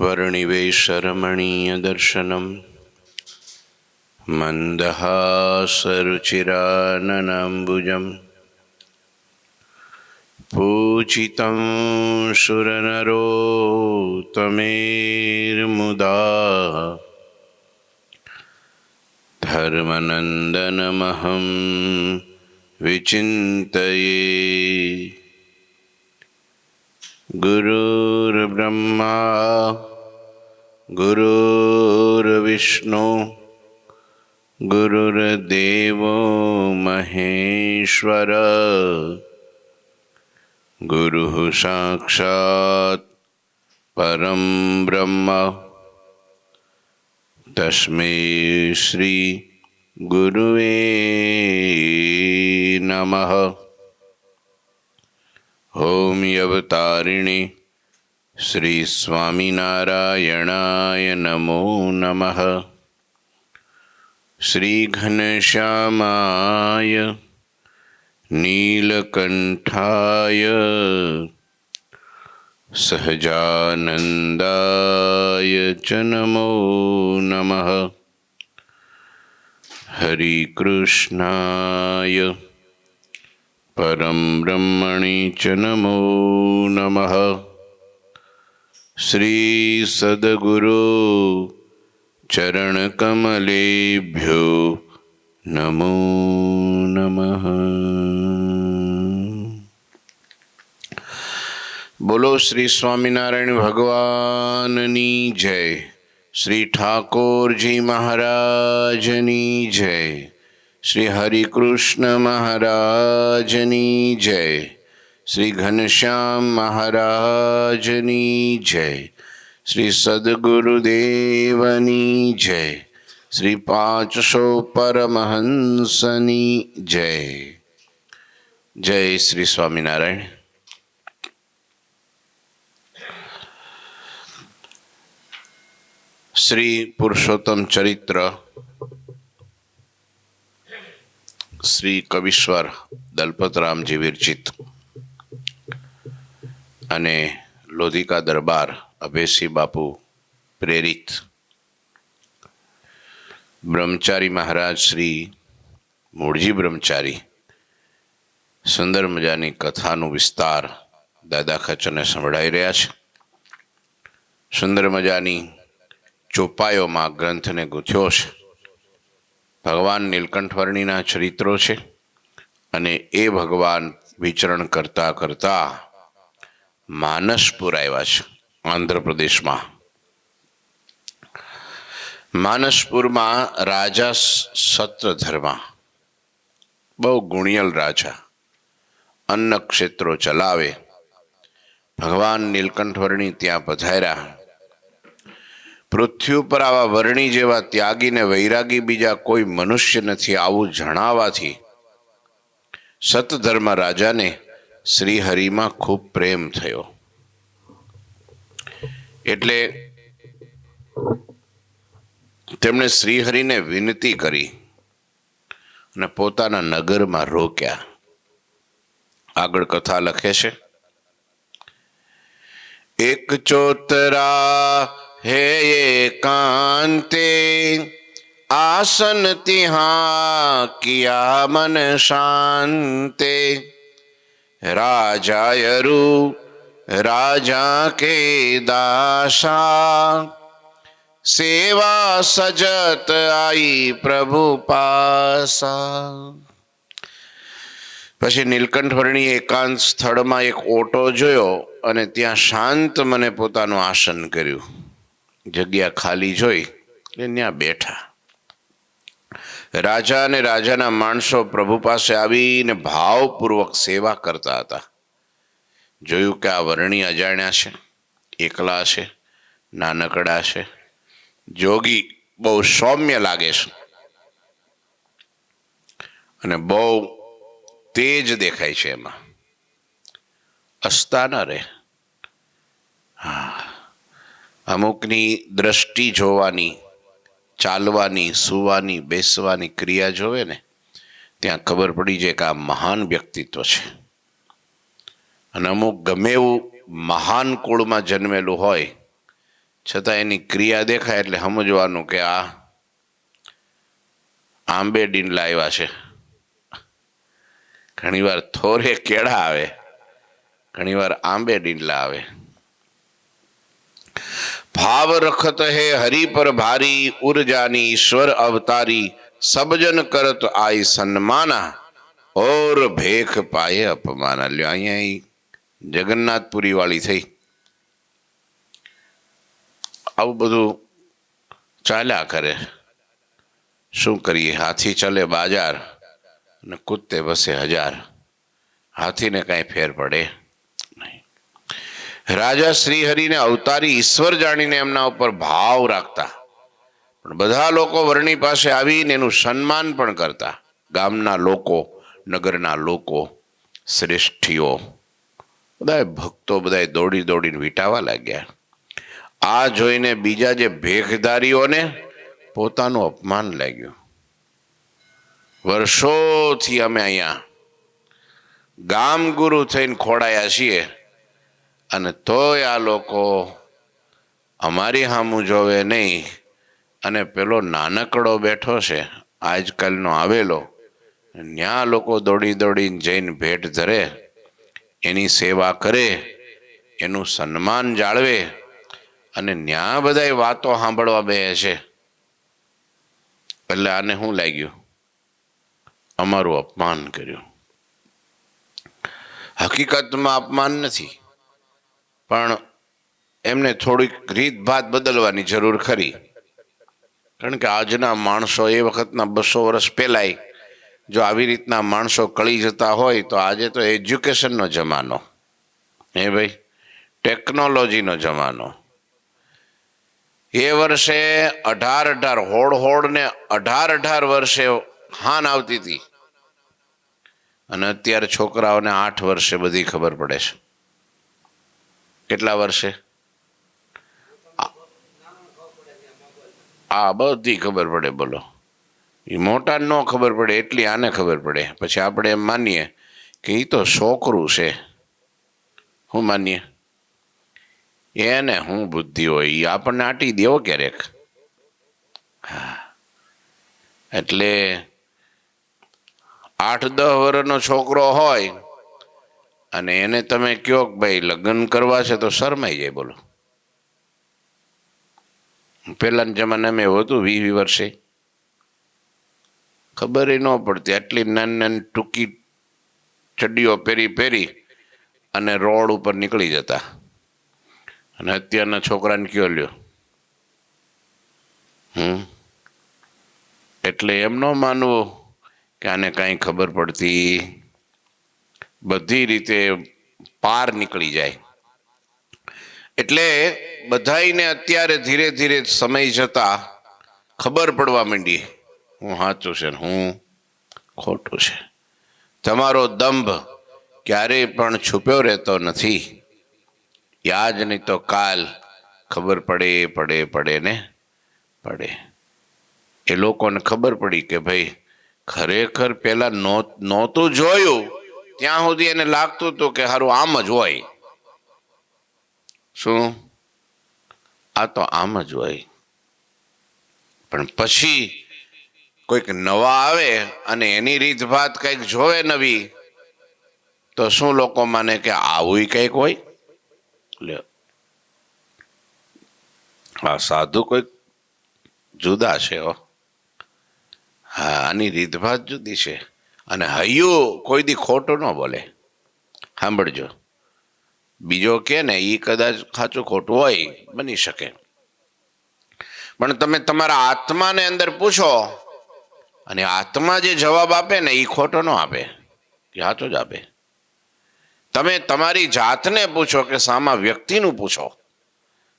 वर्णिवेशरमणीयदर्शनं मन्दहासरुचिराननाम्बुजं पूजितं सुरनरोत्तमेर्मुदा धर्मनन्दनमहं विचिन्तये। गुरुर्ब्रह्मा गुरुर्विष्णु गुरुर्देवो महेश्वर गुरुः साक्षात् परं ब्रह्म तस्मै श्री गुरुवे नमः। ओम यवतारिणे श्री स्वामिनारायणाय नमो नमः। श्री घनश्यामाय नीलकंठाय सहजानंदाय च नमो नमः। हरि कृष्णाय परम ब्रह्मणि च नमो नमः। श्री सद्गुरु चरणकमलेभ्यो नमो नमः। बोलो श्री स्वामिनारायण भगवाननी जय। श्री ठाकुर जी महाराजनी जय। श्री हरि कृष्ण महाराजनी जय। श्री घनश्याम महाराजनी जय। श्री सद्गुरुदेवनी जय। श्री 500 परमहंसनी जय। जय श्री स्वामिनारायण। श्री पुरुषोत्तम चरित्र श्री कविश्वर दलपतरामजी विरचित અને લોધિકા દરબાર અભેસી બાપુ પ્રેરિત બ્રહ્મચારી મહારાજ શ્રી મૂળજી બ્રહ્મચારી સુંદર મજાની કથાનું વિસ્તાર દાદા ખચરને સંભળાઈ રહ્યા છે। સુંદર મજાની ચોપાઈઓમાં ગ્રંથને ગૂંથ્યો છે। ભગવાન નીલકંઠવર્ણીના ચરિત્રો છે અને એ ભગવાન વિચરણ કરતા કરતા માનસપુર આવ્યા છે આંધ્રપ્રદેશમાં। માનસપુરમાં રાજા સત્રધર્મા બહુ ગુણિયલ રાજા અન્ન ક્ષેત્રો ચલાવે। ભગવાન નીલકંઠવર્ણી ત્યાં પધાર્યા। પૃથ્વી ઉપર આવા વર્ણી જેવા ત્યાગી ને વૈરાગી બીજા કોઈ મનુષ્ય નથી આવું જણાવાથી સતધર્મ રાજાને શ્રી હરિમાં ખૂબ પ્રેમ થયો। એટલે તેમણે શ્રીહરિને વિનંતી કરી અને પોતાના નગરમાં રોક્યા। આગળ કથા લખે છે। એક ચોતરા હે એકાંતે आसन तिहाँ किया मन शांते। राजायरु राजा के दासा सेवा सजत आई प्रभु पासा। પછી નીલકંઠવર્ણી એકાંત સ્થળમાં એક ઓટો જોયો અને ત્યાં શાંત મને પોતાનું આસન કર્યું। જગ્યા ખાલી જોઈ ત્યાં બેઠા। રાજા અને રાજાના માણસો પ્રભુ પાસે આવીને ભાવપૂર્વક સેવા કરતા હતા। જોયું કે આ વર્ણી અજાણ્યા છે, એકલા છે, નાનકડા છે, જોગી બહુ સૌમ્ય લાગે છે અને બહુ તેજ દેખાય છે, એમાં હસતા ન રહે। અમુકની દ્રષ્ટિ જોવાની, ચાલવાની, સુવાની, બેસવાની ક્રિયા જોવે ને ત્યાં ખબર પડી જાય કે આ મહાન વ્યક્તિત્વ છે। અને અમુક ગમે એવું મહાન કુળમાં જન્મેલું હોય છતાં એની ક્રિયા દેખાય એટલે સમજવાનું કે આ આંબે ડીંડલા આવ્યા છે. ઘણીવાર થોરે કેળા આવે, ઘણીવાર આંબે ડીંડલા આવે. ભાવ રખત હે હરિ પર ભારી, ઉર્જાની ઈશ્વર અવતારી, સબજન કરત આઈ સન્માના, ઓર ભેખ પાયે અપમાના. લ્યો અહીંયા જગન્નાથપુરી વાળી થઈ. આવું બધું ચાલ્યા કરે. શું કરીએ? હાથી ચલે બાજાર અને કૂદતે બસે હજાર. હાથીને કાંઈ ફેર પડે નહીં. રાજા શ્રી હરિને અવતારી ઈશ્વર જાણીને એમના ઉપર ભાવ રાખતા, પણ બધા લોકો વર્ણી પાસે આવીને એનું સન્માન પણ કરતા. ગામના લોકો, નગરના લોકો, શ્રેષ્ઠીઓ, બધા ભક્તો બધા દોડી દોડીને વીંટાવા લાગ્યા. આ જોઈને બીજા જે ભેખધારીઓને પોતાનું અપમાન લાગ્યું. વર્ષોથી અમે અહીંયા ગામ ગુરુ થઈને ખોડાયા છીએ અને તોય આ લોકો અમારી સામું જોવે નહીં. અને પેલો નાનકડો બેઠો છે આજકાલનો આવેલો, ન્યા લોકો દોડી દોડીને જઈને ભેટ ધરે, એની સેવા કરે, એનું સન્માન જાળવે, અને ન્યા બધા વાતો સાંભળવા બે છે. એટલે આને શું લાગ્યું? અમારું અપમાન કર્યું. હકીકતમાં અપમાન નથી, પણ એમને થોડીક રીતભાત બદલવાની જરૂર ખરી. કારણ કે આજના માણસો, એ વખતના 200 વર્ષ પહેલાંય જો આવી રીતના માણસો કળી જતા હોય તો આજે તો એજ્યુકેશનનો જમાનો, હે ભાઈ, ટેકનોલોજીનો જમાનો. એ વર્ષે 18 હોડ ને 18 વર્ષે હાન આવતી હતી, અને અત્યારે છોકરાઓને 8 વર્ષે બધી ખબર પડે છે. કેટલા વર્ષે? આ બધી ખબર પડે. બોલો, એ મોટા ન ખબર પડે એટલી આને ખબર પડે. પછી આપણે એમ માનીએ કે એ તો છોકરું છે. શું માનીએ? એને શું બુદ્ધિ હોય, એ આપણને આટી દેવો ક્યારેક. હા, એટલે 8-10 વર્ષનો છોકરો હોય અને એને તમે કહો કે ભાઈ લગ્ન કરવા છે તો શરમાઈ જાય. બોલો, પહેલાના જમાનામાં એવું હતું. 20 વર્ષે ખબર ન પડતી. આટલી નાની નાની ટૂંકી ચડ્ડીઓ પહેરી અને રોડ ઉપર નીકળી જતા. અને અત્યારના છોકરાને કયો લ્યો. એટલે એમ ન માનવું કે આને કાંઈ ખબર પડતી. બધી રીતે પાર નીકળી જાય. એટલે બધાઈને અત્યારે ધીરે ધીરે સમય જતા ખબર પડવા માંડી હું સાચું છે ને હું ખોટું છે. તમારો દંભ ક્યારેય પણ છુપ્યો રહેતો નથી. યાદ નહીં તો કાલ ખબર પડે ને પડે. એ લોકોને ખબર પડી કે ભાઈ ખરેખર પેલા નહોતું જોયું ત્યાં સુધી એને લાગતું હતું કે હારું આમ જ હોય. શું? આ તો આમ જ હોય. પણ પછી કોઈક નવા આવે અને એની રીતભાત કંઈક જોવે નવી, તો શું લોકો માને કે આવું કંઈક હોય? લ્યો, આ સાધુ કોઈક જુદા છે. હા, આની રીતભાત જુદી છે. અને હૈયું કોઈ દી ખોટું ન બોલે. સાંભળજો, બીજો કે ને એ કદાચ સાચું ખોટું હોય, બની શકે. પણ તમે તમારા આત્માને અંદર પૂછો અને આત્મા જે જવાબ આપે ને એ ખોટો ન આપે, એ સાચો જ આપે. તમે તમારી જાતને પૂછો કે સામા વ્યક્તિનું પૂછો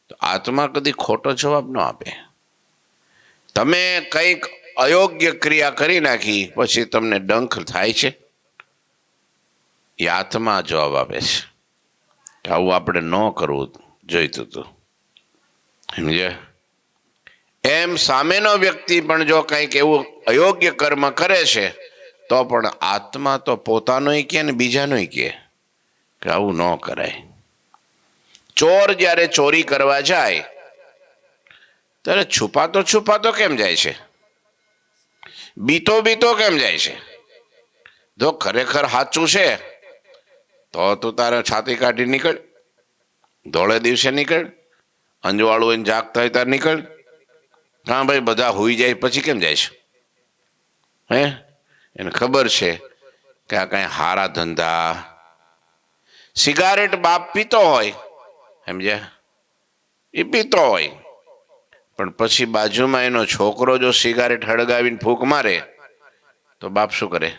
તો આત્મા કદી ખોટો જવાબ ન આપે. તમે કંઈક અયોગ્ય ક્રિયા કરી નાખી પછી તમને ડંખ થાય છે, એ આત્મા જવાબ આપે છે કે આવું આપણે ન કરવું જોઈતું હતું. સમજે? એમ સામેનો વ્યક્તિ પણ જો કંઈક એવું અયોગ્ય કર્મ કરે છે તો પણ આત્મા તો પોતાનોય કહે ને બીજાનોય કહે કે આવું ન કરાય. ચોર જ્યારે ચોરી કરવા જાય ત્યારે છુપાતો કેમ જાય છે? બીતો કેમ જાય છે? જો ખરેખર સાચું છે તો તું તારે છાતી કાઢી નીકળ, ધોળે દિવસે નીકળ, અંજવાળું હોય જાગતા હોય ત્યારે નીકળ. હા ભાઈ, બધા હોઈ જાય પછી કેમ જાય છે? હે, એને ખબર છે કે આ કઈ હારા ધંધા. સિગારેટ બાપ પીતો હોય, સમજ્યા, એ પીતો હોય, પણ પછી બાજુમાં એનો છોકરો જો સિગારેટ હળગાવીને ફૂંક મારે તો બાપ શું કરે?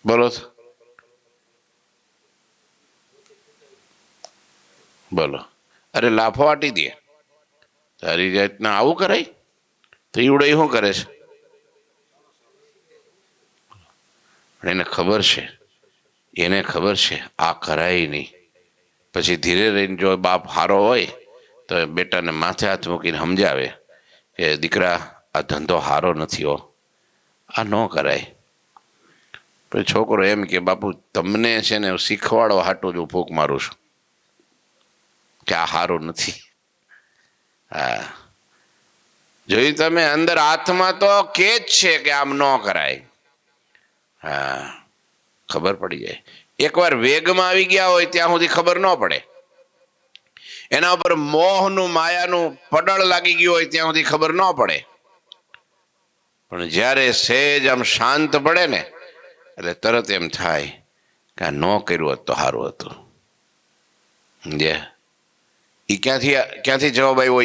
બોલો બોલો. અરે લાફો વાટી દે. તારી જાતના આવું કરાય? તો ઈવડે શું કરે છે? એને ખબર છે આ કરાય નહીં. પછી ધીરે રહીને જો બાપ હારો હોય તો બેટાને માથે હાથ મૂકીને સમજાવે કે દીકરા, આ ધંધો હારો નથી હો, આ ન કરાય. પછી છોકરો એમ કે બાપુ તમને છે ને શીખવાડો હાટું જ હું ફૂંક મારું છું કે આ હારું નથી. હા, જોયું તમે? અંદર હાથમાં તો કે જ છે કે આમ ન કરાય. હા, ખબર પડી જાય. એકવાર વેગમાં આવી ગયા હોય ત્યાં સુધી ખબર ન પડે. એના ઉપર મોહનું માયાનું પડળ લાગી ગયું હોય ત્યાં સુધી ખબર ન પડે. પણ જ્યારે સહેજ આમ શાંત પડે ને એટલે તરત એમ થાય કે આ ન કર્યું હોત તો સારું હતું. જે એ ક્યાંથી જવાબ આવ્યો? એ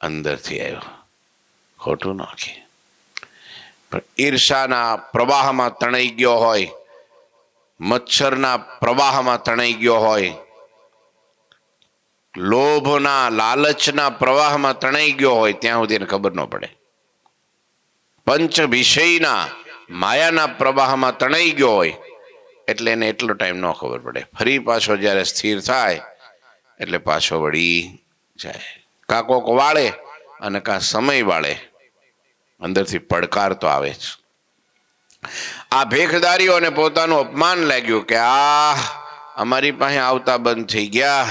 અંદરથી આવ્યો. ખોટું નાખે. પણ ઈર્ષાના પ્રવાહમાં તણાઈ ગયો હોય, મચ્છરના પ્રવાહમાં તણાઈ ગયો હોય, લોભના લાલચના પ્રવાહમાં તણાઈ ગયો હોય ત્યાં સુધી એને ખબર ન પડે. પંચ વિષયના માયાના પ્રવાહમાં તણાઈ ગયો હોય એટલે એને એટલો ટાઈમ ન ખબર પડે. ફરી પાછો જ્યારે સ્થિર થાય એટલે પાછો વળી જાય. કાં કોક વાળે અને કાં સમય વાળે, અંદરથી પડકાર તો આવે જ. આ ભેખદારીઓને પોતાનું અપમાન લાગ્યું કે આ અમારી પાસે આવતા બંધ થઈ ગયા,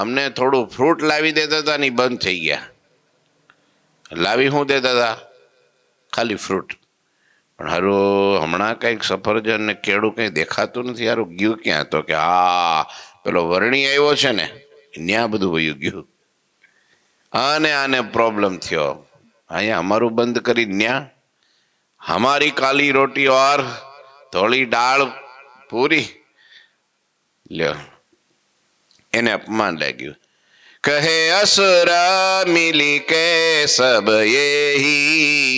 અમને થોડું ફ્રૂટ લાવી દેતા હતા ને બંધ થઈ ગયા. લાવી શું દેતા હતા? ખાલી ફ્રૂટ. પણ હારું હમણાં કંઈક સફરજન ને કેળું કંઈ દેખાતું નથી. હારું ગયું ક્યાં? તો કે હા, પેલો વર્ણી આવ્યો છે ને ત્યાં બધું વયું ગયું અને આને પ્રોબ્લેમ થયો. અહીંયા અમારું બંધ કરી ન્યા हमारी काली रोटी और धोली दाल पूरी લ્યો. એને અપમાન લાગ્યું. કહે અસુરા મિલી કે સબ યહી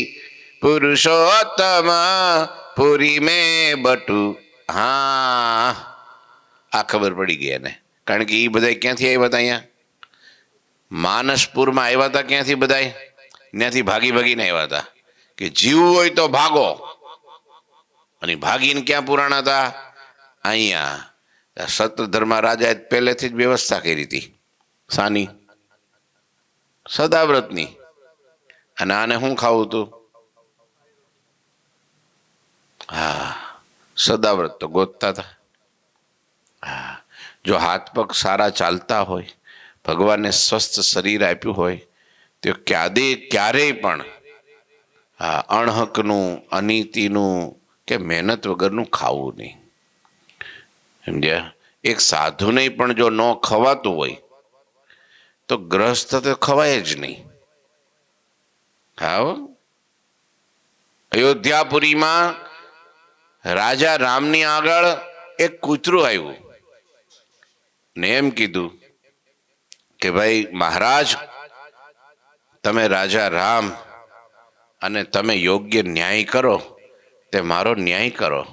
પુરુષોત્તમ પુરી મેં બટુ. હા, આ ખબર પડી ગઈ એને. કારણ કે એ બધા ક્યાંથી આવ્યા હતા? અહીંયા માનસપુરમાં આવ્યા હતા. ક્યાંથી બધા? ત્યાંથી ભાગીને આવ્યા હતા કે જીવવું હોય તો ભાગો. અને ભાગીને ક્યાં પુરાણા હતા? અહીંયા. સત્રધર્મા રાજાએ પહેલેથી જ વ્યવસ્થા કરી હતી. સાની? સદાવ્રતની. અને આને શું ખાવું હતું? હા, સદાવ્રત તો ગોતતા હતા. હા, જો હાથ પગ સારા ચાલતા હોય, ભગવાનને સ્વસ્થ શરીર આપ્યું હોય તો ક્યારેય પણ હા અણહકનું, અનીતિનું કે મહેનત વગરનું ખાવું નહીં. સમજ્યા? એક સાધુને પણ જો ન ખવાતું હોય તો ગ્રસ્ત તો ખવાય જ નહીં. હા, અયોધ્યાપુરીમાં રાજા રામની આગળ એક કૂતરું આવ્યું ને એમ કીધું કે ભાઈ મહારાજ, તમે રાજા રામ અને તમે યોગ્ય ન્યાય કરો, તે મારો ન્યાય કરો.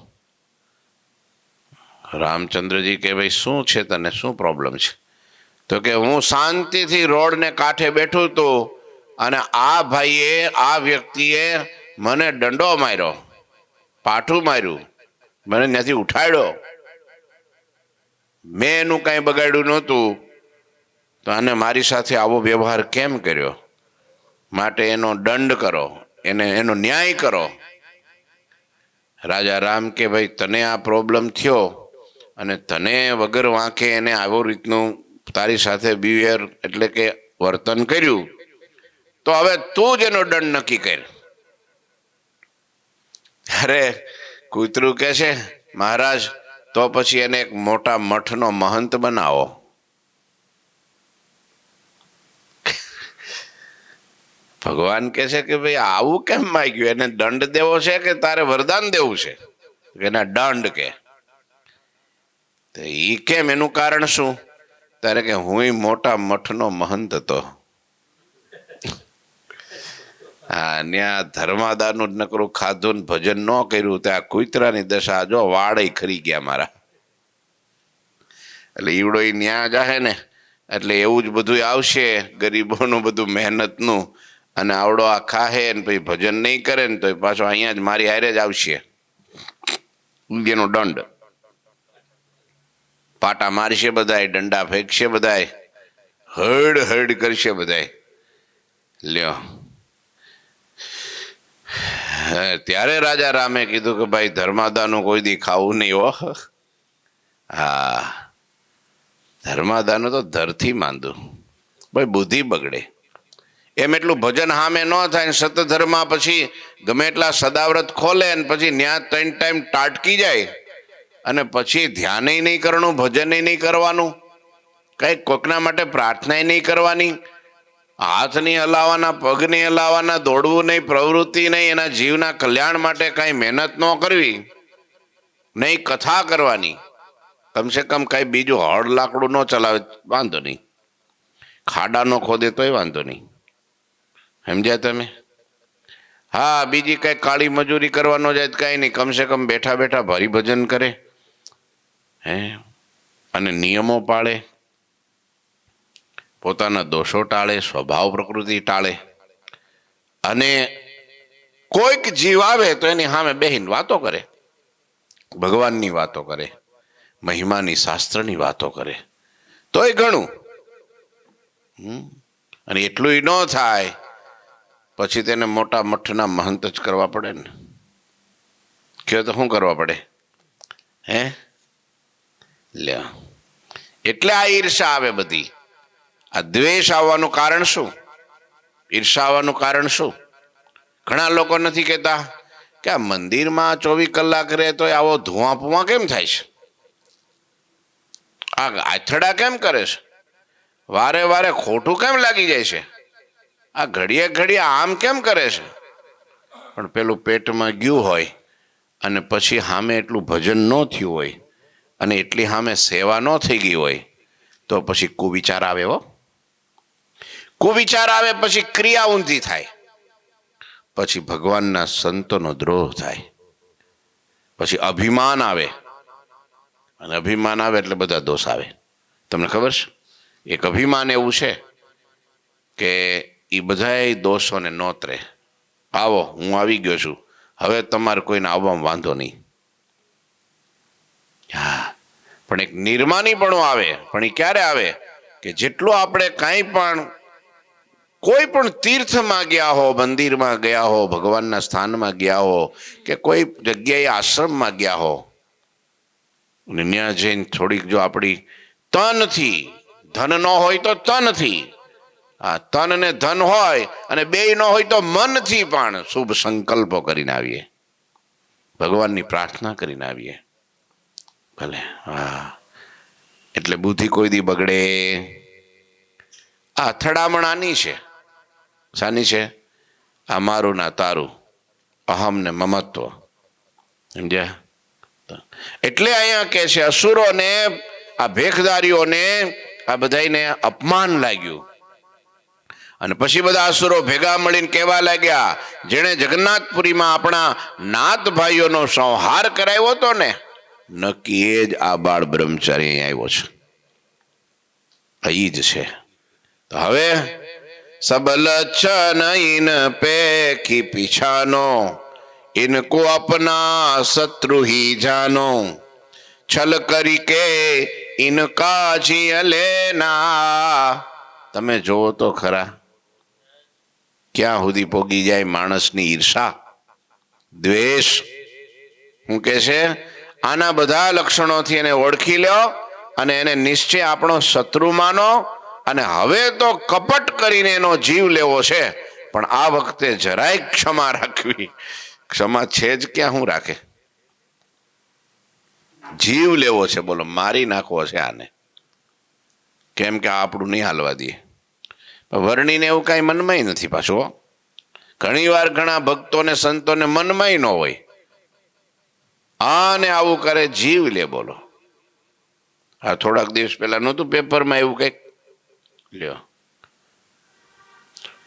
રામચંદ્રજી કે ભાઈ શું છે તને, શું પ્રોબ્લેમ છે? તો કે હું શાંતિથી રોડને કાંઠે બેઠું હતું અને આ ભાઈએ, આ વ્યક્તિએ મને દંડો માર્યો, પાઠું માર્યું, મને ત્યાંથી ઉઠાડ્યો. મેં એનું કાંઈ બગાડ્યું નહોતું તો આને મારી સાથે આવો વ્યવહાર કેમ કર્યો? માટે એનો દંડ કરો, એનો ન્યાય કરો. રાજા રામ કે ભાઈ તને આ પ્રોબ્લેમ થયો અને તને વગર વાંકે એને આવો રીતનું તારી સાથે બિહેવિયર એટલે કે વર્તન કર્યું તો હવે તું જ એનો દંડ નક્કી કર. અરે કૂતરું કે છે, મહારાજ તો પછી એને એક મોટા મઠનો મહંત બનાવો. ભગવાન કે છે કે ભાઈ આવું કેમ માંગ્યું, એને દંડ દેવો છે કે તારે વરદાન દેવું છે? એના દંડ કે ઈ કેમ, એનું કારણ શું? ત્યારે કે હું મોટા મઠનો મહંત હતો. હા, ત્યાં ધર્માદાનું નકરું ખાધું ને ભજન ન કર્યું, ત્યાં કૂતરાની દશા જો વાળે ખરી ગયા મારા. એટલે ઈવડો ન્યા જાહે ને એટલે એવું જ બધું આવશે, ગરીબોનું બધું મહેનતનું, અને આવડો આ ખાહે ને પછી ભજન નહીં કરે ને તો પાછો અહીંયા જ મારી હારે જ આવશે. એનો દંડ પાટા મારશે બધાય, દંડા ફેંકશે બધાય, હડ હડ કરશે બધાય. લ્યો, ત્યારે રાજા રામે કીધું કે ભાઈ ધર્માદાનું કોઈ દી ખાવું નહીં હો. હા, ધર્માદાનું તો ધરથી માંદું, ભાઈ બુદ્ધિ બગડે. એમ એટલું ભજન હામે ન થાય, સતધર્મા પછી ગમે એટલા સદાવ્રત ખોલે ને પછી ન્યા 3 ટાઈમ ટાટકી જાય, અને પછી ધ્યાન નહીં કરવાનું, ભજન નહીં કરવાનું, કઈ કોકના માટે પ્રાર્થના નહીં કરવાની, હાથ નહીં હલાવવાના, પગ નહીં હલાવવાના, દોડવું નહીં, પ્રવૃત્તિ નહીં, એના જીવના કલ્યાણ માટે કઈ મહેનત ન કરવી, નહીં કથા કરવાની, કમસે કમ કઈ બીજું હળ લાકડું ન ચલાવે વાંધો નહીં, ખાડા ન ખોદે તોય વાંધો નહીં. સમજ્યા તમે? હા, બીજી કઈ કાળી મજૂરી કરવાનો જાય કઈ નહીં, કમસે કમ બેઠા બેઠા ભારી ભજન કરે, હે, અને નિયમો પાળે, પોતાના દોષો ટાળે, સ્વભાવ પ્રકૃતિ ટાળે, અને કોઈક જીવ આવે તો એની સામે બેહીને વાતો કરે, ભગવાનની વાતો કરે, મહિમાની, શાસ્ત્રની વાતો કરે, તોય ઘણું. અને એટલું ન થાય પછી તેને મોટા મઠના મહંત જ કરવા પડે ને. કયો તો શું કરવા પડે? હે, લ્યો, એટલે આ ઈર્ષા આવે બધી. આ દ્વેષ આવવાનું કારણ શું? ઈર્ષા આવવાનું કારણ શું? ઘણા લોકો નથી કહેતા કે આ મંદિરમાં 24 કલાક રહે તો આવો ધુઆ પુઆ કેમ થાય છે, આ આથડા કેમ કરે છે, વારે વારે ખોટું કેમ લાગી જાય છે, આ ઘડીએ ઘડીએ આમ કેમ કરે છે? પણ પેલું પેટમાં ગયું હોય અને પછી સામે એટલું ભજન ન થયું હોય અને એટલી સામે સેવા ન થઈ ગઈ હોય તો પછી કુવિચાર આવે. હો, કુવિચાર આવે, પછી ક્રિયા ઊંધી થાય, પછી ભગવાનના સંતોનો દ્રોહ થાય, પછી અભિમાન આવે, અને અભિમાન આવે એટલે બધા દોષ આવે. તમને ખબર છે, એક અભિમાન એવું છે કે એ બધાય દોષોને નોતરે. આવો, હું આવી ગયો છું, હવે તમારે કોઈને આવવામાં વાંધો નહીં. હા, પણ એક નિર્માનીપણું આવે, પણ એ ક્યારે આવે કે જેટલું આપણે કાંઈ પણ કોઈ પણ તીર્થમાં ગયા હો, મંદિરમાં ગયા હો, ભગવાનના સ્થાનમાં ગયા હો, કે કોઈ જગ્યાએ આશ્રમમાં ગયા હો, અને ત્યાં જઈને થોડીક જો આપણી તનથી, ધન ન હોય તો તનથી, હા, તન ને ધન હોય અને બેય ન હોય તો મનથી પણ શુભ સંકલ્પો કરીને આવીએ, ભગવાનની પ્રાર્થના કરીને આવીએ, ભલે. હા, એટલે બુદ્ધિ કોઈ દી બગડે. આ અથડામણ આની છે. શાની છે? આ મારું ના તારું, અહમ ને મમત્વ. સમજ્યા? એટલે અહીંયા કે છે અસુરોને, આ ભેખદારીઓને, આ બધાને અપમાન લાગ્યું, અને પછી બધા અસુરો ભેગા મળીને કહેવા લાગ્યા, જેણે જગન્નાથપુરીમાં આપણા નાથ ભાઈઓનો સંહાર કરાવ્યો હતો ને, નક્કી એ જ આ બાળ બ્રહ્મચારી અહીં આવ્યો છે. ઈ જ છે. તો હવે सबल छन इन पे पीछानो, इनको अपना शत्रु ही जानो, छल करी के इनका जिय लेना. તમે જોવો તો ખરા ક્યાં સુધી પોગી જાય માણસની ઈર્ષા, દ્વેષ. હું કે છે આના બધા લક્ષણોથી એને ઓળખી લ્યો અને એને નિશ્ચય આપણો શત્રુ માનો અને હવે તો કપટ કરીને એનો જીવ લેવો છે, પણ આ વખતે જરાય ક્ષમા રાખવી. ક્ષમા છે જ ક્યાં, હું રાખે? જીવ લેવો છે, બોલો, મારી નાખવો છે આને, કેમ કે આપણું નહીં હાલવા દઈએ. વર્ણીને એવું કાંઈ મનમાં નથી પાછું. ઘણી વાર ઘણા ભક્તોને સંતોને મનમાં ન હોય, આને આવું કરે, જીવ લે, બોલો. આ થોડાક દિવસ પહેલા નહોતું પેપરમાં એવું કંઈક, લ્યો,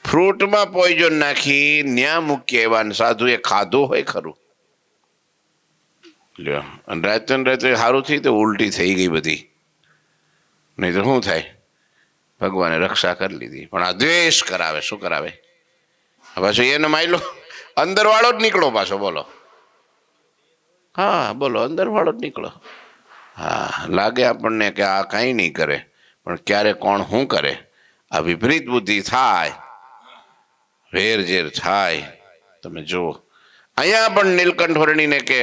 ફ્રૂટમાં પોઈઝન નાખી ન્યા મૂકી આવ્યા, સાધુએ ખાધું હોય ખરું? લ્યો, અને રાતે રાતે સારું થઈ તો ઉલટી થઈ ગઈ બધી, નહીં તો શું થાય? ભગવાને રક્ષા કરી લીધી. પણ આ દ્વેષ કરાવે, શું કરાવે? પાછો એને માયલો અંદર વાળો જ નીકળો પાછો, બોલો. હા, બોલો, અંદર વાળો જ નીકળો. હા, લાગે આપણને કે આ કાંઈ નહીં કરે, પણ ક્યારે કોણ શું કરે, આ વિપરીત બુદ્ધિ થાય, વેર ઝેર થાય. તમે જુઓ, અહીંયા પણ નીલકંઠ વર્ણીને કે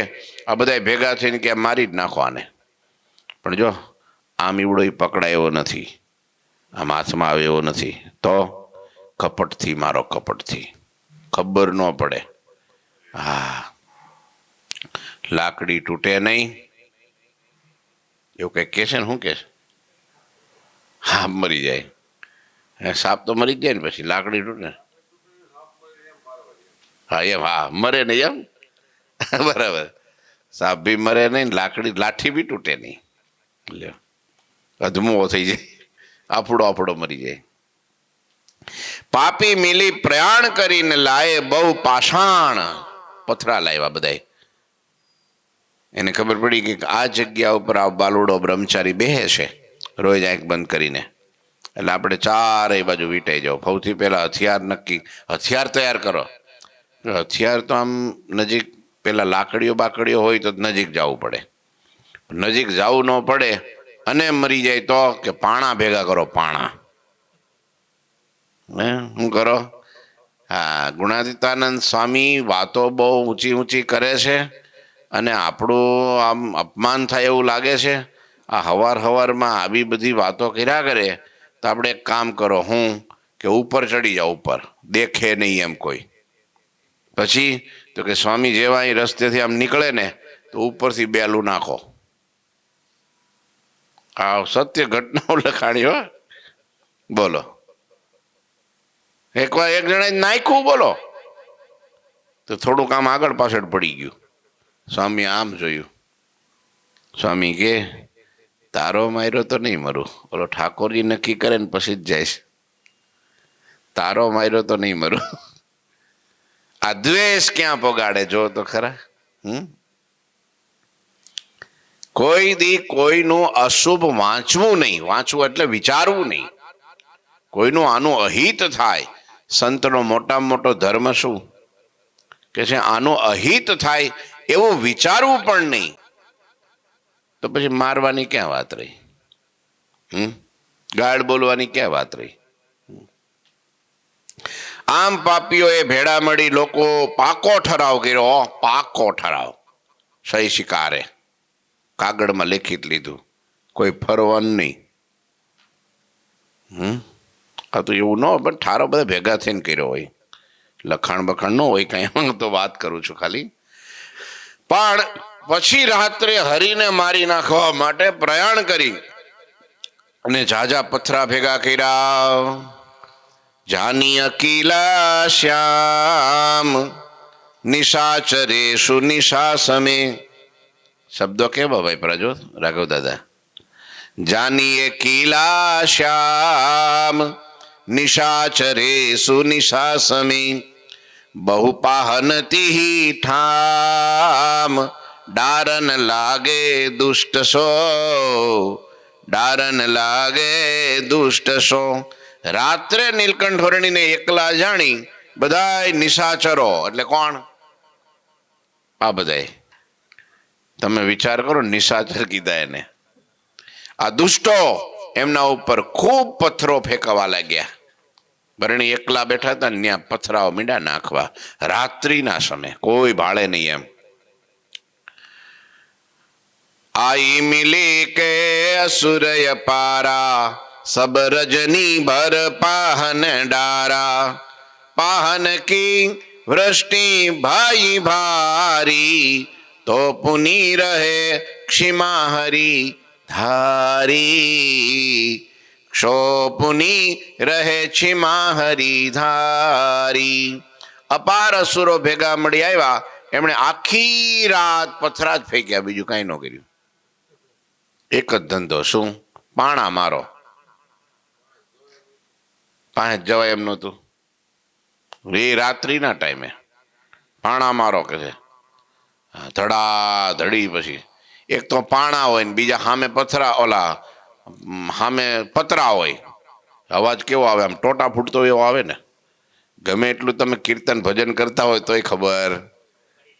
આ બધા ભેગા થઈને કે મારી જ નાખો આને, પણ જો આમ ઈવડો પકડાય એવો નથી, આમ હાથમાં આવે એવો નથી, તો કપટથી મારો, કપટથી ખબર ન પડે. હા, લાકડી તૂટે નહીં એવું કંઈક કે છે ને, શું કે છે? હા, મરી જાય. સાપ તો મરી જાય ને, પછી લાકડી તૂટે. હા એમ, હા, મરે નહીં એમ. બરાબર, સાપ બી મરે નહીં, લાઠી બી તૂટે નહીં. લ્યો, અધમુઓ થઈ જાય, આપણો મરી જાય. પાપી મિલી પ્રયાણ કરીને લાયે બહુ પાષાણ, પથરા લાવ્યા બધાય. એને ખબર પડી કે આ જગ્યા ઉપર આ બાલુડો બ્રહ્મચારી બેહે છે રોજ આંખ બંધ કરીને, એટલે આપણે ચારે બાજુ વીંટાઈ જાઓ. સૌથી પહેલા હથિયાર નક્કી, હથિયાર તૈયાર કરો. હથિયાર તો આમ નજીક પેલા લાકડીઓ બાકડીઓ હોય તો નજીક જવું પડે, નજીક જવું ન પડે અને મરી જાય તો કે પાણા ભેગા કરો, પાણા. શું કરો? હા, ગુણાતીતાનંદ સ્વામી વાતો બહુ ઊંચી ઊંચી કરે છે અને આપણું આમ અપમાન થાય એવું લાગે છે. આ હવારમાં આવી બધી વાતો કર્યા કરે તો આપણે એક કામ કરો, હું કે ઉપર ચડી જાઓ, ઉપર દેખે નહીં એમ કોઈ. પછી તો કે સ્વામી જેવા અહીં રસ્તેથી આમ નીકળે ને તો ઉપરથી બેલું નાખો. આ સત્ય ઘટનાઓ લખાણી હો, બોલો. એકવાર એક જણાએ નાખ્યું, બોલો, તો થોડુંક આમ આગળ પાછળ પડી ગયું. સ્વામી આમ જોયું, સ્વામી કે તારો માર્યો તો નહીં મરું, ઓલો ઠાકોરજી નક્કી કરે ને પછી જ જાય છે, તારો માર્યો તો નહીં મરું. આ દ્વેષ ક્યાં પગાડે, જો તો ખરા. કોઈ દી કોઈનું અશુભ વાંચવું નહીં, વાંચવું એટલે વિચારવું નહીં. કોઈનું આનું અહિત થાય, સંતનો મોટામાં મોટો ધર્મ શું કે છે, આનું અહિત થાય એવું વિચારવું પણ નહીં. તો પછી મારવાની ક્યાં વાત રહી? ગાળ બોલવાની ક્યાં વાત રહી? આમ પાપીઓએ ભેળા મળી લોકો પાકો ઠરાવ કર્યો, પાકો ઠરાવ. સહી શિકારે કાગળમાં લેખિત લીધું, કોઈ ફરવાનું નહીં. આ તો એવું ન હોય, પણ ઠારો બધા ભેગા થઈને કર્યો હોય, લખાણ બખાણ ન હોય કાંઈ. તો વાત કરું છું ખાલી. પણ પછી રાત્રે હરીને મારી નાખવા માટે પ્રયાણ કરી અને ઝાઝા પથરા ભેગા કર્યા. જાની અકીલા શ્યામ નિશાચરેશુ નિશાસમે. શબ્દો કેવા ભાઈ પ્રજોત રાઘવ દાદા? જાનીએ કીલા શ્યામ નિશાચરેશુ નિશાસમે બહુ પાહનતી ઠામ ડારન લાગે દુષ્ટ સો, ડારન લાગે દુષ્ટ સો. રાત્રે નીલકંઠ વર્ણીને એકલા જાણી બધાય નિશાચરો એટલે કોણ? આ બધાય તમે વિચાર કરો, નિશાચર કીધા એને. આ દુષ્ટો એમના ઉપર ખૂબ પથ્થરો ફેંકવા લાગ્યા. વર્ણી એકલા બેઠા હતા ને ત્યાં પથરાઓ મીંડા નાખવા, રાત્રિના સમય, કોઈ ભાળે નહીં એમ. આઈ મિલી કે અસુરય પારા सब रजनी भर पाहन डारा, पाहन की वृष्टि भाई भारी, तो पुनी रहे क्षिमा हरि धारी, क्षोपुની રહે છીમા હરિધારી. અપાર અસુરો ભેગા મળી આવ્યા, એમણે આખી રાત પથરા જ ફેંક્યા, બીજું કાંઈ ન કર્યું. એક જ ધંધો, શું? પાણા મારો. પાસે જવાય એમ નહોતું. એ રાત્રિના ટાઈમે પાણા મારો કે છે, ધડા ધડી. પછી એક તો પાણા હોય ને બીજા સામે પથરા, ઓલા સામે પતરા હોય. અવાજ કેવો આવે, આમ ટોટા ફૂટતો એવો આવે ને. ગમે એટલું તમે કીર્તન ભજન કરતા હોય તોય ખબર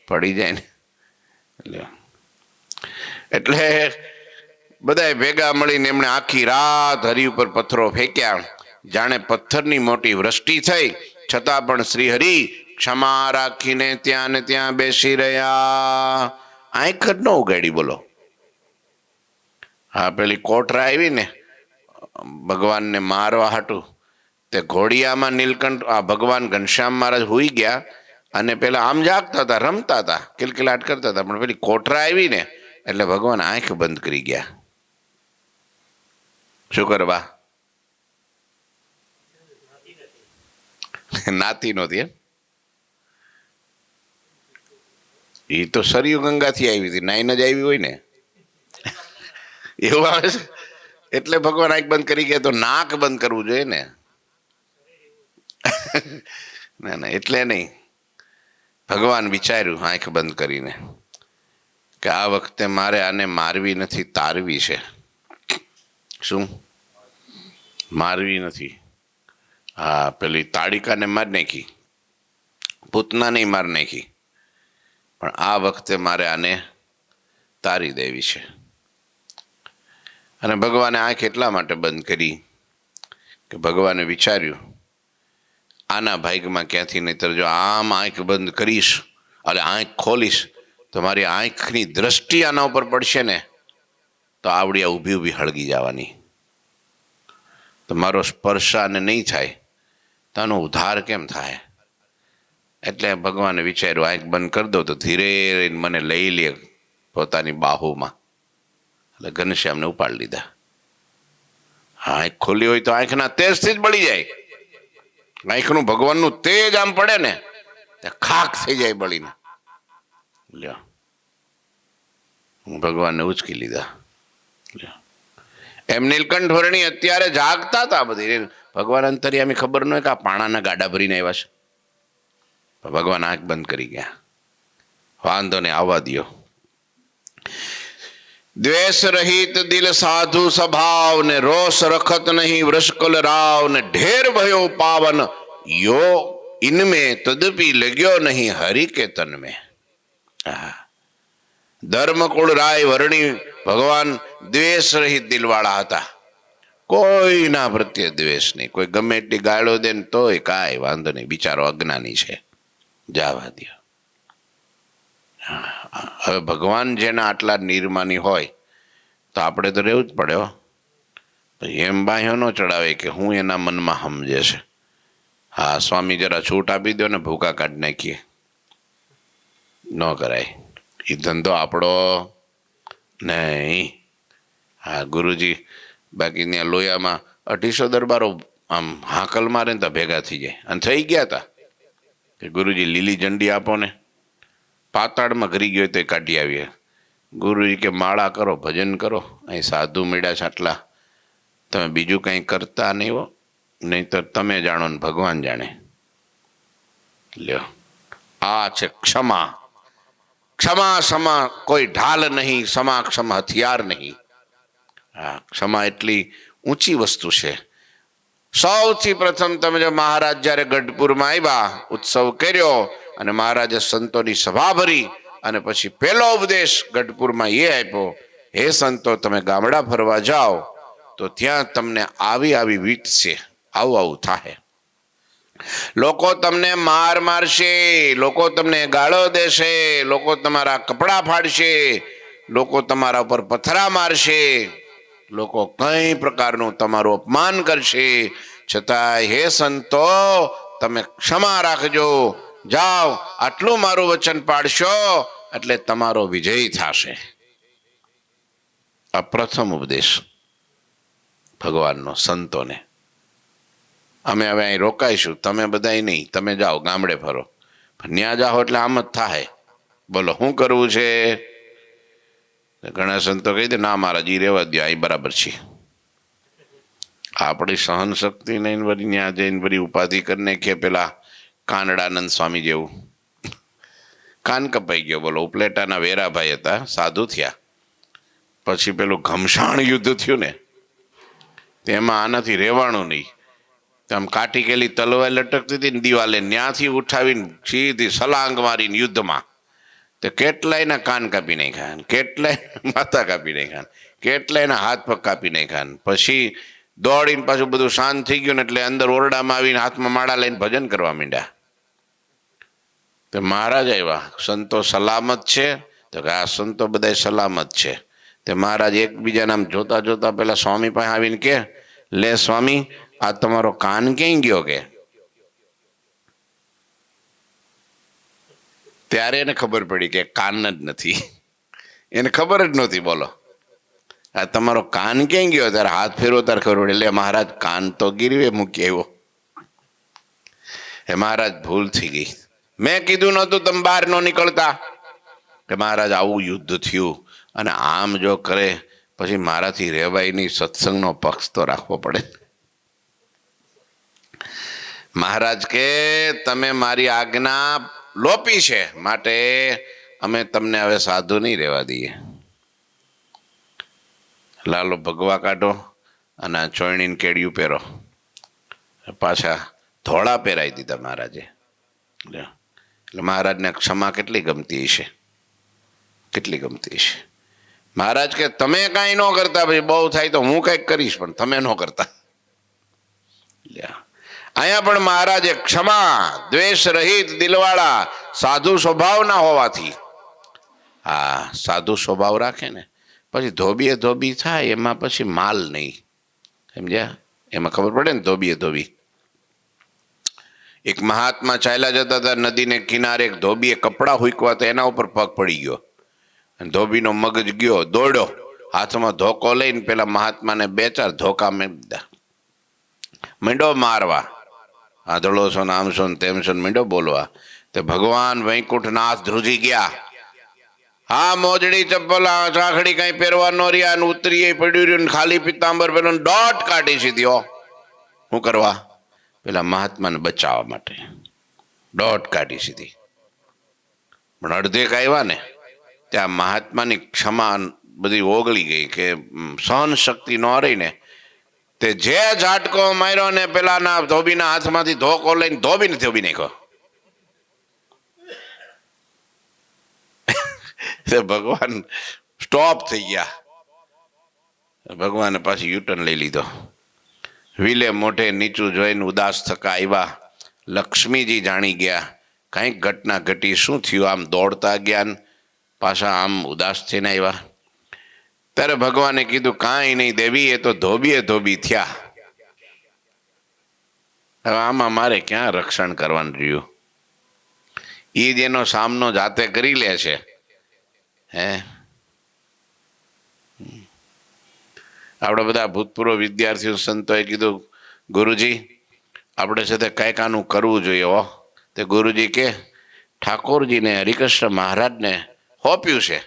પડી જાય ને. એટલે બધાએ ભેગા મળીને એમણે આખી રાત હરિ ઉપર પથ્થરો ફેંક્યા. જાણે પથ્થરની મોટી વૃષ્ટિ થઈ, છતાં પણ શ્રી હરિ ક્ષમા રાખીને ત્યાં ને ત્યાં બેસી રહ્યા. આંખ જ ન ઉગાડી. બોલો. હા, પેલી કોટરા આવી ને ભગવાનને મારવા હાટું, તે ઘોડિયામાં નીલકંઠ ભગવાન ઘનશ્યામ મહારાજ હુઈ ગયા અને પેલા આમ જાગતા હતા, રમતા હતા, કિલકિલાટ કરતા હતા. પણ પેલી કોટરા આવી ને એટલે ભગવાન આંખ બંધ કરી ગયા. શું કરવા? નાતી નહોતી એમ. એ તો સરયુ ગંગાથી આવી હતી, નાઈને જ આવી હોય ને એવું આવે છે. એટલે ભગવાન આંખ બંધ કરી ગયા. તો નાક બંધ કરવું જોઈએ ને. ના ના, એટલે નહીં. ભગવાન વિચાર્યું આંખ બંધ કરીને કે આ વખતે મારે આને મારવી નથી, તારવી છે. શું? મારવી નથી. હા, પેલી તાડિકાને મારી નાખી, પૂતના નહીં મારી નાખી, પણ આ વખતે મારે આને તારી દેવી છે. અને ભગવાને આંખ એટલા માટે બંધ કરી કે ભગવાને વિચાર્યું આના ભાગ્યમાં ક્યાંથી, નહીતર જો આમ આંખ બંધ કરીશ અને આંખ ખોલીશ તો મારી આંખની દ્રષ્ટિ આના ઉપર પડશે ને તો આવડી ઊભી ઊભી હળગી જવાની. તો મારો સ્પર્શ આને નહીં થાય તો આનો ઉદ્ધાર કેમ થાય? એટલે ભગવાને વિચાર્યું આંખ બંધ કરી દો તો ધીરે મને લઈ લે પોતાની બાહુમાં. એટલે ઘનશ્યામને ઉપાડી લીધા. આંખ ખોલી હોય તો આંખના તેજથી જ બળી જાય. આંખનું ભગવાનનું તેજ આમ પડે ને ખાક થઈ જાય બળીને. લ્યો, ભગવાનને ઉચકી લીધા. એમ નીલકંઠ વર્ણી અત્યારે જાગતા હતા. બધી ભગવાન અંતર્યામી ખબર ન હોય કે આ પાણાના ગાડા ભરીને આવ્યા છે. ભગવાન આંખ બંધ કરી ગયા. વાંધો ને, આવવા દો. દ્વેષ રહિત દિલ સાધુ સ્વભાવ ને, રોષ રખત નહીં વૃષકલ રાવ ને, ઢેર ભયો પાવન યો ઇનમે તદપી લગ્યો નહીં હરિ કે તન में. ધર્મકુળ રાય વર્ણી ભગવાન દ્વેષ રહિત દિલવાળા હતા. કોઈના પ્રત્યે દ્વેષ નહીં. કોઈ ગમે એટલી ગાળો દે ને તોય કાંઈ વાંધો નહીં, બિચારો અજ્ઞાની છે, જવા દો. હવે ભગવાન જેના આટલા નિર્માની હોય તો આપણે તો રહેવું જ પડે. એમ બાહ્યો ન ચડાવે કે હું એના મનમાં સમજે છે. હા, સ્વામી જરા છૂટ આપી દો ને ભૂકા કાઢી નાખીએ, ન કરાય. એ ધંધો આપણો નહીં. હા, ગુરુજી બાકી ત્યાં લોયામાં 250 દરબારો આમ હાકલ મારે ને તો ભેગા થઈ જાય. અને થઈ ગયા હતા કે ગુરુજી લીલી ઝંડી આપો ને. પાતાળમાં ઘરી ગયો તો કાઢી આવીએ. ગુરુજી કે માળા કરો, ભજન કરો, અહીં સાધુ મળ્યા છે આટલા, તમે બીજું કંઈ કરતા નહીં હો, નહીં તો તમે જાણો ને ભગવાન જાણે. લ્યો, આ છે ક્ષમા. ક્ષમા સમા કોઈ ઢાલ નહીં, ક્ષમા ક્ષમા હથિયાર નહીં. હા, ક્ષમા એટલી ઊંચી વસ્તુ છે. સૌથી પ્રથમ તમે જો મહારાજ જ્યારે ગઢપુરમાં આવ્યા, ઉત્સવ કર્યો અને મહારાજે સંતોની સભા ભરી અને પછી પહેલો ઉપદેશ ગઢપુરમાં એ આપ્યો, હે સંતો, તમે ગામડા ફરવા જાઓ તો ત્યાં તમને આવી આવી વીતશે, આવું આવું થાય. લોકો તમને માર મારશે, લોકો તમને ગાળો દેશે, લોકો તમારા કપડાં ફાડશે, લોકો તમારા ઉપર પથરા મારશે, લોકો કઈ પ્રકારનું તમારું અપમાન કરશે, છતાંય હે સંતો તમે ક્ષમા રાખજો, જાઓ આટલું મારું વચન પાડશો એટલે તમારો વિજય થશે. આ પ્રથમ ઉપદેશ ભગવાનનો સંતોને. અમે હવે અહીં રોકાઈશું, તમે બધાય નહીં, તમે જાઓ ગામડે ફરો, પણ ત્યાં જાઓ એટલે આમ જ થાય. બોલો શું કરવું છે? ઘણા સંતો કહી દે ના મહારાજ ઈ રહેવા દો, અહીં બરાબર છે. આપણી સહન શક્તિ નહીં વળી ત્યાં જઈને વળી ઉપાધિ કરીને કે પેલા કાનડાનંદ સ્વામી જેવું કાન કપાઈ ગયો. બોલો ઉપલેટાના વેરાભાઈ હતા, સાધુ થયા, પછી પેલું ઘમસાણ યુદ્ધ થયું ને તેમાં આનાથી રહેવાનું નહીં. આમ કાઠી કેલી તલવાર લટકતી હતી ને દિવાલે, ત્યાંથી ઉઠાવીને સીધી સલાંગ મારીને યુદ્ધમાં તે કેટલાયના કાન કાપી નાખ્યા, કેટલાય માથા કાપી નાખ્યા, કેટલાયના હાથ પગ કાપી નાખ્યા. પછી દોડીને પાછું બધું શાંત થઈ ગયું ને એટલે અંદર ઓરડામાં આવીને હાથમાં માળા લઈને ભજન કરવા માંડ્યા. તો મહારાજ આવ્યા, સંતો સલામત છે? તો કે આ સંતો બધા સલામત છે. તે મહારાજ એકબીજાને આમ જોતા જોતા પેલા સ્વામી પાસે આવીને કે લે સ્વામી આ તમારો કાન ક્યાંય ગયો કે? ત્યારે એને ખબર પડી કે કાન જ નથી, એને ખબર જ નહોતી. બોલો આ તમારો કાન ક્યાંય ગયો? ત્યારે હાથ ફેરવો ત્યારે ખબર પડી, એટલે મહારાજ કાન તો ગીરવે મૂકી આવ્યો. એ મહારાજ ભૂલ થઈ ગઈ, મેં કીધું નહોતું તમે બહાર ન નીકળતા. કે મહારાજ આવું યુદ્ધ થયું અને આમ જો કરે પછી મારાથી રહેવાય નહીં, સત્સંગનો પક્ષ તો રાખવો પડે. મહારાજ કે તમે મારી આજ્ઞા લોપી છે માટે અમે તમને હવે સાધુ નહીં રહેવા દઈએ. લાલો ભગવા કાઢો અને ચોયણીને કેડિયું પહેરો. પાછા ધોળા પહેરાવી દીધા મહારાજે. એટલે મહારાજને ક્ષમા કેટલી ગમતી હશે, કેટલી ગમતી હશે. મહારાજ કે તમે કાંઈ ન કરતા, ભાઈ બહુ થાય તો હું કંઈક કરીશ, પણ તમે ન કરતા. અહીંયા પણ મહારાજે ક્ષમા, દ્વેષ રહિત દિલવાળા, સાધુ સ્વભાવના હોવાથી, હા સાધુ સ્વભાવ રાખે ને પછી ધોબીએ ધોબી થાય એમાં પછી માલ નહીં, સમજ્યા? એમાં ખબર પડે ને ધોબીએ ધોબી. એક મહાત્મા ચાલ્યા જતા હતા નદીને કિનારે, એક ધોબીએ કપડા હુંકવા તો એના ઉપર પગ પડી ગયો, ધોબીનો મગજ ગયો, દોડ્યો, હાથમાં ધોકો લઈને પેલા મહાત્માને 2-4 ધોકા માંડ્યો મારવા. આંધળો છો ને આમ છો ને તેમ છો ને માંડ્યો બોલવા. તે ભગવાન વૈકુંઠનાથ ધ્રુજી ગયા. હા મોજડી ચપ્પલ ચાખડી કઈ પહેરવા ન રહ્યા, ઉતરીએ પડ્યું રહ્યું, ખાલી પિત્તાંબર પેલો દોટ કાઢી સીધી. શું કરવા? પેલા મહાત્માને બચાવવા માટે દોટ કાઢી સીધી. પણ અડધેક આવ્યા ને ત્યાં મહાત્માની ક્ષમા બધી ઓગળી ગઈ કે સહન શક્તિ ન રહી ને તે જે ઝાટકો માર્યો ને પેલાના ધોબીના હાથમાંથી ધોકો લઈને ધોબીને ધોબી નાખ્યો. ભગવાન સ્ટોપ થઈ ગયા. ભગવાને પાછી યુટર્ન લઈ લીધો. વિલે મોઢે નીચું જોઈને ઉદાસ થકા આવ્યા. લક્ષ્મીજી જાણી ગયા કંઈક ઘટના ઘટી, શું થયું? આમ દોડતા ગયા પાછા આમ ઉદાસ થઈને આવ્યા. ત્યારે ભગવાને કીધું કાંઈ નહીં દેવી, એ તો ધોબીએ ધોબી થયા. હવે આમાં મારે ક્યાં રક્ષણ કરવાનું રહ્યું? એ જ એનો સામનો જાતે કરી લે છે. હે આપણે બધા ભૂતપૂર્વ વિદ્યાર્થીઓ સંતોએ કીધું ગુરુજી આપણે સાથે કંઈક આનું કરવું જોઈએ. તે ગુરુજી કે ઠાકોરજીને હરિકૃષ્ણ મહારાજને હોપ્યું છે,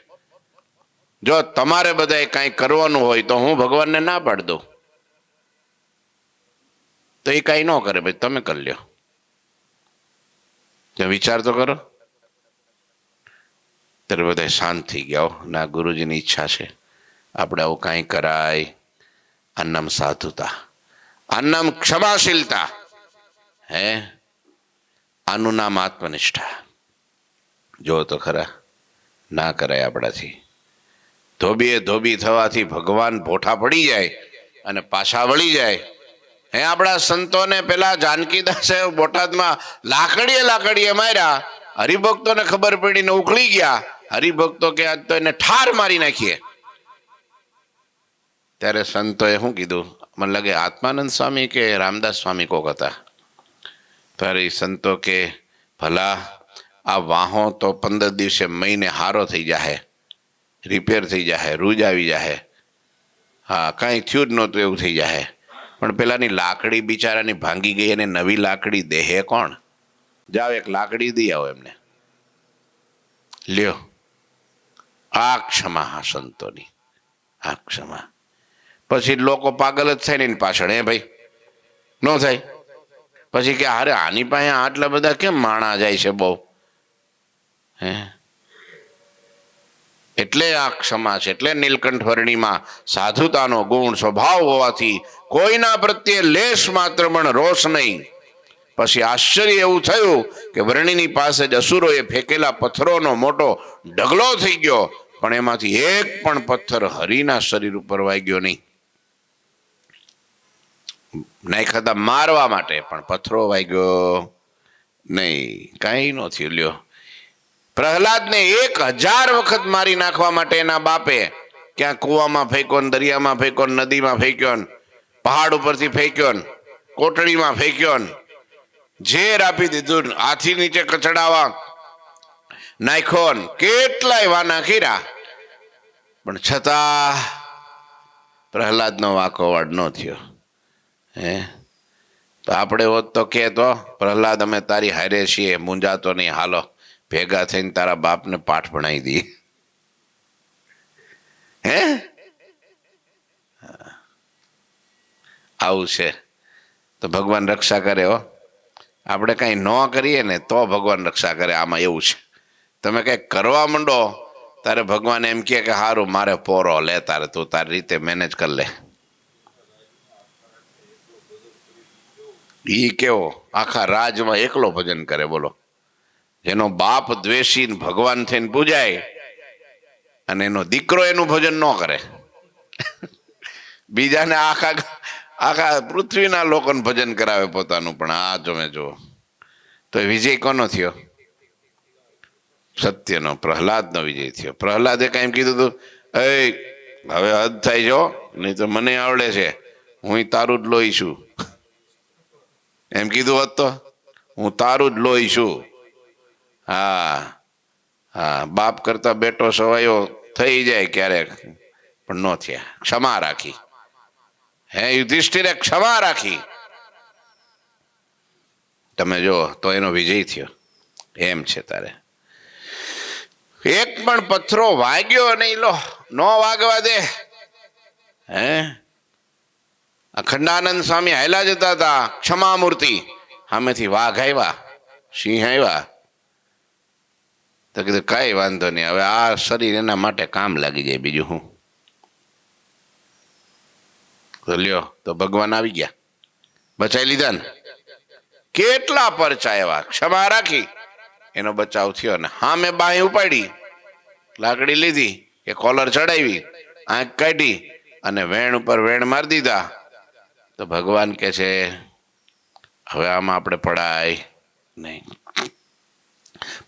જો તમારે બધાએ કાંઈ કરવાનું હોય તો હું ભગવાનને ના પાડી દઉં, તો એ કાંઈ ન કરે, ભાઈ તમે કરી લ્યો. વિચાર તો કરો. ત્યારે બધા શાંત થઈ ગયા. ના ગુરુજીની ઈચ્છા છે, આપણે આવું કાંઈ કરાય. આ નામ સાધુતા, આ નામ ક્ષમાશીલતા, હે આનું નામ આત્મનિષ્ઠા. જો તો ખરા ના કરાય આપણાથી. ધોબીએ ધોબી થવાથી ભગવાન ભોઠા પડી જાય અને પાછા વળી જાય. હે આપણા સંતોને પેલા જાનકીદાસે બોટાદમાં લાકડીએ માર્યા, હરિભક્તોને ખબર પડીને ઉકળી ગયા. હરિભક્તો કે આજ તો એને ઠાર મારી નાખીએ. ત્યારે સંતોએ શું કીધું, મને લાગે આત્માનંદ સ્વામી કે રામદાસ સ્વામી કોક હતા. ત્યારે એ સંતો કે ભલા આ વાહો તો 15 દિવસે મહિને હારો થઈ જાહે, રિપેર થઈ જાહે, રૂજ આવી જાહે, હા કાંઈ થયું જ નહોતું એવું થઈ જાહે, પણ પેલાની લાકડી બિચારાની ભાંગી ગઈ અને નવી લાકડી દેહે કોણ? જાઓ એક લાકડી દઈ આવો એમને, લ્યો. આ ક્ષમા હા સંતોની, આ ક્ષમા. પછી લોકો પાગલ જ થાય ને એની પાછળ, હે ભાઈ ન થાય? પછી કે અરે આની પાસે આટલા બધા કેમ માણા જાય છે બહુ, હે? એટલે આ ક્ષમા છે, એટલે નીલકંઠ વર્ણિમાં સાધુતાનો ગુણ સ્વભાવ હોવાથી કોઈના પ્રત્યે લેશ માત્ર પણ રોષ નહીં. પછી આશ્ચર્ય એવું થયું કે વર્ણિની પાસે જ અસુરોએ ફેંકેલા પથ્થરોનો મોટો ઢગલો થઈ ગયો, પણ એમાંથી એક પણ પથ્થર હરિના શરીર ઉપર વાગ્યો નહીં. નાખ્યા હતા મારવા માટે, પણ પથ્થરો વાગ્યો નહીં, કાંઈ ન થયું. લ્યો, પ્રહલાદને 1000 વખત મારી નાખવા માટે એના બાપે ક્યાં કૂવામાં ફેંક્યો ને, દરિયામાં ફેંક્યો ને, નદીમાં ફેંક્યો ને, પહાડ ઉપરથી ફેંક્યો ને, કોટડીમાં ફેંક્યો ને, ઝેર આપી દીધું, હાથી નીચે કચડાવા નાખ્યો ને, કેટલાય વાના કર્યા, પણ છતાં પ્રહલાદનો વાંકો વાડ ન થયો. હે, તો આપણે હોત તો કે તો પ્રહલાદ અમે તારી હારે છીએ, મૂંઝાતો નહીં, હાલો ભેગા થઈને તારા બાપને પાઠ ભણાવી દઈએ. હે, આવું છે તો ભગવાન રક્ષા કરે. હો, આપણે કઈ ન કરીએ ને તો ભગવાન રક્ષા કરે. આમાં એવું છે, તમે કઈક કરવા માંડો તારે ભગવાન એમ કે સારું મારે પોરો લે, તારે તું તારી રીતે મેનેજ કરી લે. ઈ કેવો આખા રાજમાં એકલો ભજન કરે, બોલો. જેનો બાપ દ્વેષી ભગવાન થઈને પૂજાય અને એનો દીકરો એનું ભજન ન કરે, બીજાને આખા પૃથ્વીના લોકોને ભજન કરાવે પોતાનું. પણ આ તમે જુઓ તો વિજય કોનો થયો? સત્યનો, પ્રહલાદનો વિજય થયો. પ્રહલાદે કઈ કીધું હતું, એ હવે હદ થાય જો, નહીં તો મને આવડે છે, હું તારું જ લોહી છું. એમ કીધું હોત તો હું તારું જ લોહી છું. હા હા, બાપ કરતા બેટો સવાયો થઈ જાય ક્યારેક, પણ ન થયા. ક્ષમા રાખી. હે, યુધિષ્ઠિરે ક્ષમા રાખી. તમે જો તો એનો વિજય થયો. એમ છે તારે એક પણ પથ્થરો વાગ્યો નહીં, લો ન વાગવા દે. હે, અખંડાનંદ સ્વામી હાયલા જતા હતા, ક્ષમા મૂર્તિ, સામેથી વાઘ આવ્યા, સિંહ આવ્યા, તો કીધું કઈ વાંધો નહીં, હવે આ શરીર એના માટે કામ લાગી જાય, બીજું શું. તો લ્યો, તો ભગવાન આવી ગયા, બચાવી લીધા ને. કેટલા પરચા એવા, ક્ષમા રાખી, એનો બચાવ થયો. ને હા, મેં બાહી ઉપાડી, લાકડી લીધી કે કોલર ચડાવી, આંખ કાઢી અને વેણ ઉપર વેણ મારી દીધા. તો ભગવાન કે છે હવે આમાં આપણે પડાય નહીં.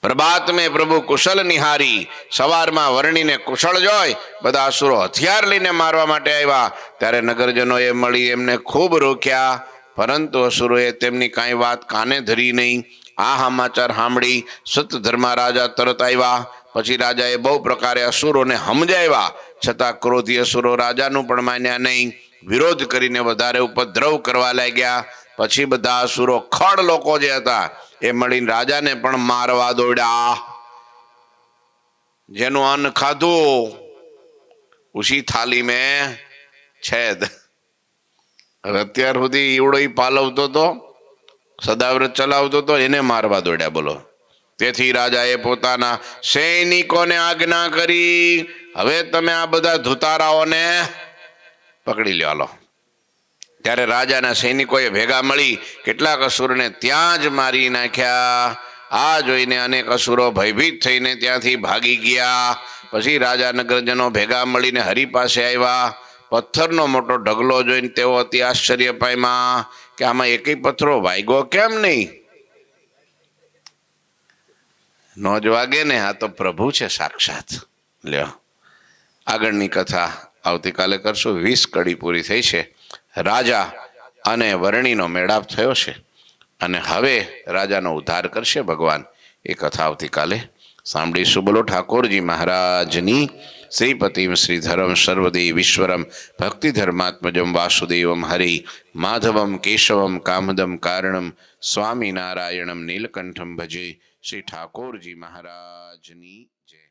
પ્રભાત મેં પ્રભુ કુશલ નિહારી, સવારમાં વર્ણીને કુશળ જોઈ બધા અસુરો હથિયાર લઈને મારવા માટે આવ્યા. ત્યારે નગરજનોએ મળી એમને ખૂબ રોક્યા, પરંતુ અસુરોએ તેમની કાંઈ વાત કાને ધરી નહીં. આ સમાચાર સાંભળી સતધર્મા રાજા તરત આવ્યા. પછી રાજાએ બહુ પ્રકારે અસુરોને સમજાવ્યા, છતાં ક્રોધી અસુરો રાજાનું પણ માન્યા નહીં, વિરોધ કરીને વધારે ઉપદ્રવ કરવા લાગ્યા. પછી બધા અસુરો ખડ લોકો જે હતા એ મળીને રાજાને પણ મારવા દોડ્યા. જેનું અન્ન ખાધું ઉસી થાલી મેં છેદ. અત્યાર સુધી ઈવડો પાલવતો હતો, સદાવ્રત ચલાવતો હતો, એને મારવા દોડ્યા, બોલો. તેથી રાજાએ પોતાના સૈનિકોને આજ્ઞા કરી, હવે તમે આ બધા ધુતારાઓને પકડી લ્યો, હાલો. ત્યારે રાજાના સૈનિકોએ ભેગા મળી કેટલાક અસુરને ત્યાં જ મારી નાખ્યા. આ જોઈને અનેક અસુરો ભયભીત થઈને ત્યાંથી ભાગી ગયા. પછી રાજા નગરજનો ભેગા મળીને હરિ પાસે આવ્યા. પથ્થરનો મોટો ઢગલો જોઈને તેઓ અતિ આશ્ચર્ય પામ્યા કે આમાં એકેય પથ્થરો વાગ્યો કેમ નહીં? નો જ વાગે ને, આ તો પ્રભુ છે સાક્ષાત. લ્યો, આગળની કથા આવતીકાલે કરશું. 20 કડી પૂરી થઈ છે. રાજા અને વરણીનો મેળાપ થયો છે અને હવે રાજાનો ઉદ્ધાર કરશે ભગવાન. એ કથા આવતીકાલે સાંભળીશું. બોલો ઠાકોરજી મહારાજની. શ્રીપતિમ શ્રીધરમ સર્વદેવીશ્વરમ ભક્તિધર્માત્મજમ વાસુદેવમ હરિ માધવમ કેશવમ કામદમ કારણમ સ્વામિનારાયણમ નીલકંઠમ ભજે. શ્રી ઠાકોરજી મહારાજની જય.